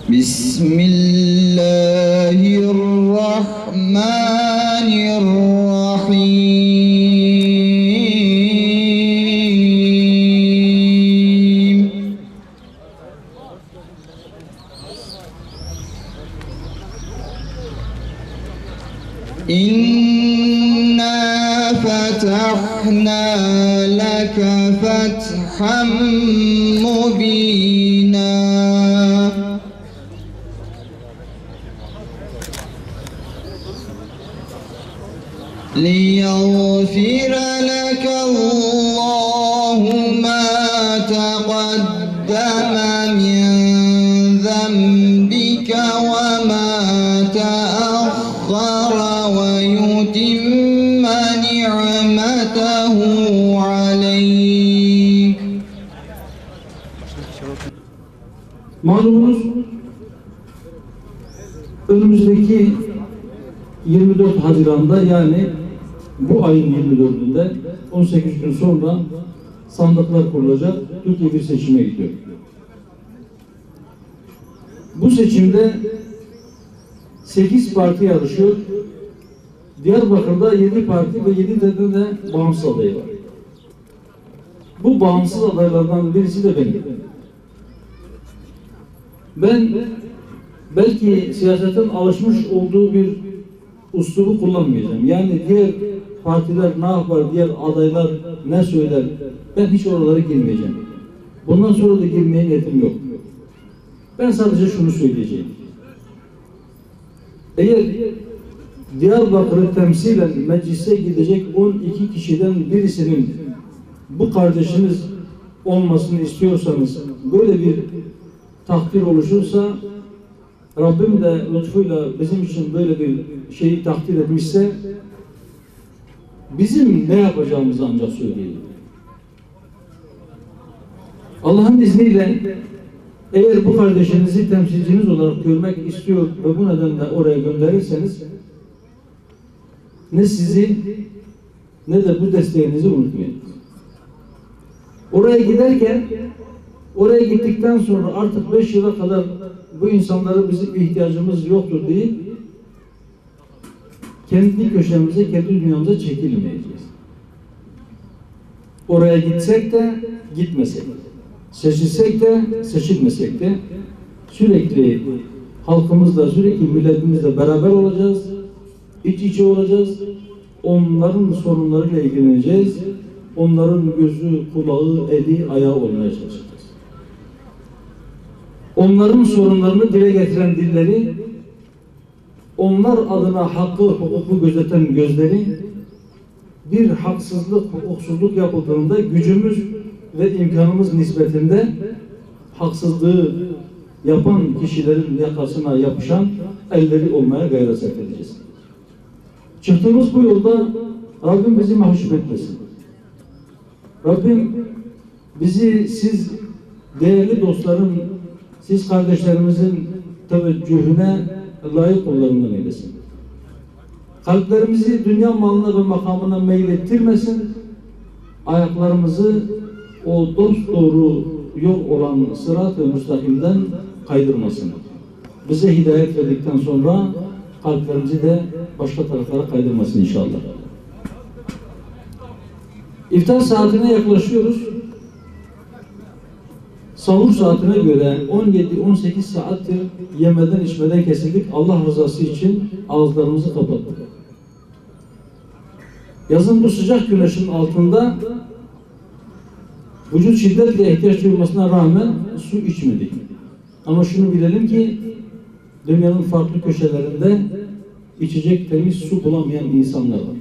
Bismillahirrahmanirrahim. İnna fetahna leke fethan mubina. ليغفر لك الله ما تقدم من ذنبك وما تأخر ويتم نعمته عليك. Malumunuz önümüzdeki 24 Haziran'da, yani bu ayın 24'ünde 18 gün sonra sandıklar kurulacak. Türkiye bir seçime gidiyor. Bu seçimde 8 parti yarışıyor. Diyarbakır'da 7 parti ve 7 tane de bağımsız adayı var. Bu bağımsız adaylardan birisi de benim. Ben belki siyasetin alışmış olduğu bir uslubu kullanmayacağım. Yani diğer partiler ne yapar, diğer adaylar ne söyler, ben hiç oralara girmeyeceğim. Bundan sonra da girmeye niyetim yok. Ben sadece şunu söyleyeceğim. Eğer Diyarbakır'ı temsilen meclise gidecek 12 kişiden birisinin bu kardeşiniz olmasını istiyorsanız, böyle bir takdir oluşursa, Rabbim de lütfuyla bizim için böyle bir şeyi takdir etmişse, bizim ne yapacağımızı ancak söyleyelim. Allah'ın izniyle eğer bu kardeşinizi temsilciniz olarak görmek istiyor ve bu nedenle oraya gönderirseniz, ne sizi ne de bu desteğinizi unutmayın. Oraya giderken, oraya gittikten sonra artık 5 yıla kadar bu insanlara bizim ihtiyacımız yoktur değil, kendi köşemize, kendi dünyamıza çekilmeyeceğiz. Oraya gitsek de, gitmesek de, seçilsek de, seçilmesek de sürekli halkımızla, sürekli milletimizle beraber olacağız, iç içe olacağız, onların sorunlarıyla ilgileneceğiz, onların gözü, kulağı, eli, ayağı olmaya çalışacağız. Onların sorunlarını dile getiren dilleri, onlar adına hakkı, hukuku gözeten gözleri, bir haksızlık, hukuksuzluk yapıldığında gücümüz ve imkanımız nispetinde haksızlığı yapan kişilerin yakasına yapışan elleri olmaya gayret sarf edeceğiz. Çıktığımız bu yolda Rabbim bizi mahcup etmesin. Rabbim bizi siz değerli dostların, siz kardeşlerimizin teveccühüne layık kullarından eylesin. Kalplerimizi dünya malına ve makamına meylettirmesin. Ayaklarımızı o dosdoğru yol olan sırat-ı müstakimden kaydırmasın. Bize hidayet verdikten sonra kalplerimizi de başka taraflara kaydırmasın inşallah. İftar saatine yaklaşıyoruz. Sahur saatine göre 17-18 saattir yemeden içmeden kesildik. Allah rızası için ağızlarımızı kapattık. Yazın bu sıcak güneşin altında vücut şiddetle ihtiyaç duymasına rağmen su içmedik. Ama şunu bilelim ki dünyanın farklı köşelerinde içecek temiz su bulamayan insanlar var.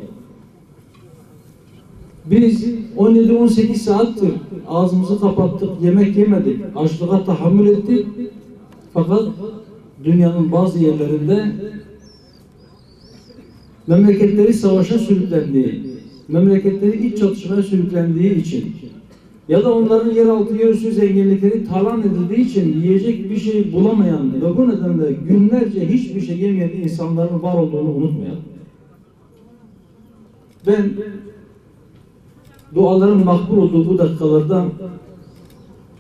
Biz 17-18 saattir ağzımızı kapattık, yemek yemedik, açlığa tahammül ettik. Fakat dünyanın bazı yerlerinde memleketleri savaşa sürüklendiği, memleketleri iç çatışmaya sürüklendiği için ya da onların yeraltı yerüstü zenginlikleri talan edildiği için yiyecek bir şey bulamayan ve bu nedenle günlerce hiçbir şey yemeyen insanların var olduğunu unutmayalım. Ben duaların makbul olduğu bu dakikalarda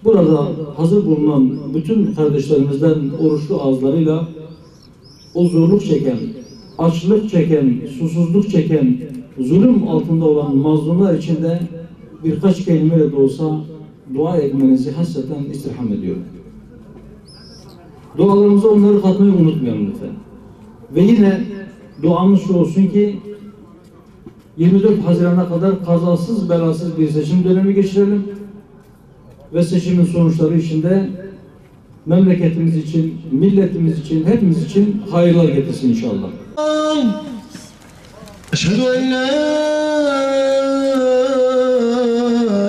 burada hazır bulunan bütün kardeşlerimizden oruçlu ağızlarıyla o zorluk çeken, açlık çeken, susuzluk çeken, zulüm altında olan mazlumlar için de birkaç kelimeyle de olsa dua etmenizi hasreten istirham ediyorum. Dualarımıza onları katmayı unutmayalım lütfen. Ve yine duamız şu olsun ki 24 Haziran'a kadar kazasız belasız bir seçim dönemi geçirelim ve seçimin sonuçları içinde memleketimiz için, milletimiz için, hepimiz için hayırlar getirsin inşallah. Eşhedü en la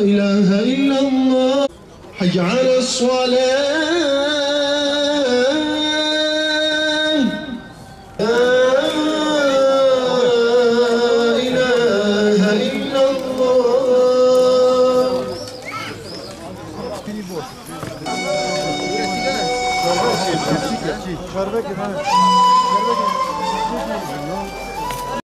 ilahe illallah. Hayy ale's-salâh. Şerbet